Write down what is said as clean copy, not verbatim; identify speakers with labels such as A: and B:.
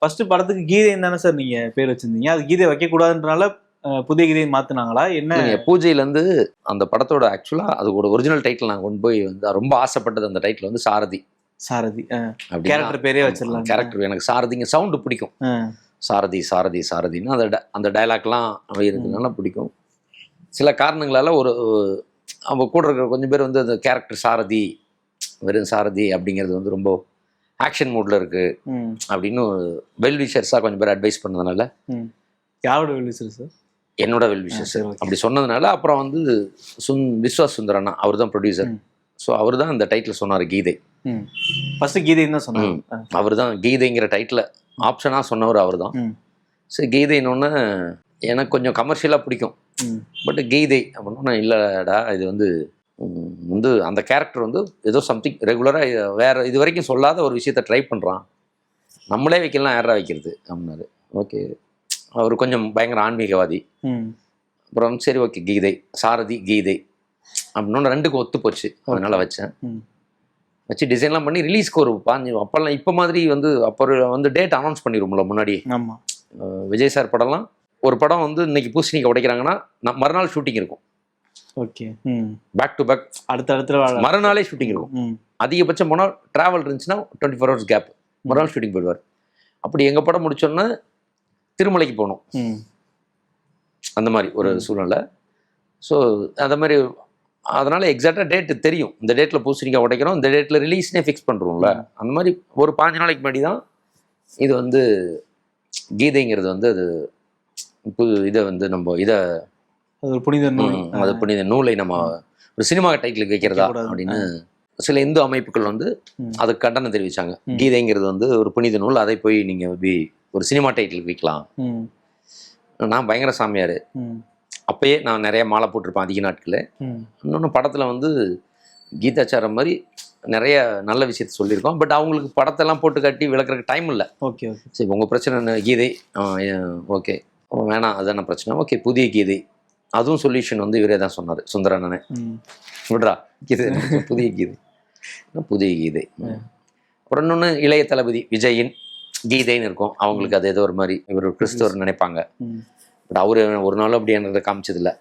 A: First படத்துக்கு கீதைன்னு தானே sir நீங்க பேர் வச்சிருந்தீங்க? அது கீதை வைக்க கூடாதுன்றனால புதிய கீதையை மாத்துனாங்களா என்ன?
B: பூஜையில இருந்து அந்த படத்தோட ஆக்சுவலா அது ஒரு ஒரிஜினல் டைட்டில் நான் கொண்டு போய் வந்து ரொம்ப ஆசைப்பட்டது அந்த டைட்டில் வந்து சாரதி.
A: சாரதி கேரக்டர் பேரே வச்சிடலாம்.
B: கேரக்டர் எனக்கு சாரதிங்க சவுண்டு பிடிக்கும். சாரதி சாரதி சாரதின்னு அந்த டைலாக்லாம் இருக்கிறதுனால பிடிக்கும். சில காரணங்களால அவங்க கூட இருக்கிற கொஞ்சம் பேர் வந்து அந்த கேரக்டர் சாரதி வெறும் சாரதி அப்படிங்கிறது வந்து ரொம்ப ஆக்ஷன் மூட்ல இருக்கு அப்படின்னு வெல்விஷர்ஸாக கொஞ்சம் பேர் அட்வைஸ் பண்ணதுனால.
A: யாரோட வெல்விஷர் சார்? என்னோட
B: வெல்விஷர்ஸ் அப்படி சொன்னதுனால அப்புறம் வந்து விஸ்வாஸ் சுந்தரண்ணா அவர் தான் ப்ரொடியூசர். ஸோ அவர் தான் அந்த டைட்டில் சொன்னார் கீதை.
A: ஃபர்ஸ்ட் கீதைன்னு தான் சொன்னார்.
B: அவர் தான் கீதைங்கிற டைட்டில் ஆப்ஷனாக சொன்னவர் அவர் தான். ஸோ கீதைன்னு எனக்கு கொஞ்சம் கமர்ஷியலாக பிடிக்கும். பட் கீதை அப்படின்னா இல்லைடா இது வந்து அந்த கேரக்டர் வந்து ஏதோ சம்திங் ரெகுலராக வேறு இது வரைக்கும் சொல்லாத ஒரு விஷயத்த ட்ரை பண்ணுறான், நம்மளே வைக்கலாம் யாரா வைக்கிறது அப்படின்னாரு. ஓகே, அவர் கொஞ்சம் பயங்கர ஆன்மீகவாதி. அப்புறம் சரி ஓகே கீதை சாரதி கீதை அப்படின்னு ரெண்டுக்கும் ஒத்து போச்சு. அதனால வச்சேன். வச்சு டிசைன்லாம் பண்ணி ரிலீஸ்க்கு ஒரு 5 அப்போல்லாம் இப்போ மாதிரி அப்போ வந்து டேட் அனௌன்ஸ் பண்ணிடுவோம்ல முன்னாடி. விஜய் சார் படம்லாம் ஒரு படம் வந்து இன்னைக்கு பூசணிக்காய் உடைக்கிறாங்கன்னா மறுநாள் ஷூட்டிங் இருக்கும்.
A: ஓகே,
B: பேக் டு பேக் அடுத்த மறுநாளே ஷூட்டிங் இருக்கும். அதிகபட்சம் போனால் ட்ராவல் இருந்துச்சுன்னா 24 hours கேப், மறுநாள் ஷூட்டிங் போயிடுவார். அப்படி எங்கள் படம் முடிச்சோன்னா திருமலைக்கு போகணும், அந்த மாதிரி ஒரு சூழ்நிலை. ஸோ அந்த மாதிரி அதனால எக்ஸாக்டாக டேட்டு தெரியும், இந்த டேட்டில் பூசணிக்காய் உடைக்கிறோம், இந்த டேட்டில் ரிலீஸ்னே ஃபிக்ஸ் பண்ணுறோம்ல. அந்த மாதிரி ஒரு 5 நாளைக்கு முன்னாடி தான் இது வந்து கீதைங்கிறது வந்து அது இதை வந்து நம்ம இதை
A: ஒரு புனித நூல்,
B: அது புனித நூலை நம்ம ஒரு சினிமா டைட்டிலுக்கு வைக்கிறதா அப்படின்னு சில இந்து அமைப்புகள் வந்து அதுக்கு கண்டனம் தெரிவிச்சாங்க. கீதைங்கிறது வந்து ஒரு புனித நூல், அதை போய் நீங்கள் ஒரு சினிமா டைட்டிலுக்கு வைக்கலாம். நான் பயங்கர சாமியார், அப்பயே நான் நிறைய மாலை போட்டிருப்பேன் அதிக நாட்கள். இன்னொன்று படத்தில் வந்து கீதாச்சாரம் மாதிரி நிறைய நல்ல விஷயத்த சொல்லியிருக்கோம். பட் அவங்களுக்கு படத்தெல்லாம் போட்டு கட்டி விளக்குறதுக்கு டைம் இல்லை.
A: ஓகே ஓகே,
B: சரி உங்கள் பிரச்சனை என்ன கீதை, ஓகே வேணாம் அதான பிரச்சனை, ஓகே புதிய கீதை, அதுவும் சொல்யூஷன் வந்து இவரே தான் சொன்னார் சுந்தரண்ணனே. விட்றா கீதை புதிய கீதை, புதிய கீதை. அப்புறம் இன்னொன்று இளைய தளபதி விஜயின் கீதைன்னு இருக்கும். அவங்களுக்கு அது ஏதோ ஒரு மாதிரி இவர் கிறிஸ்தவர் நினைப்பாங்க. பட் அவரு ஒரு நாளும் அப்படி எனக்கு காமிச்சதில்லை.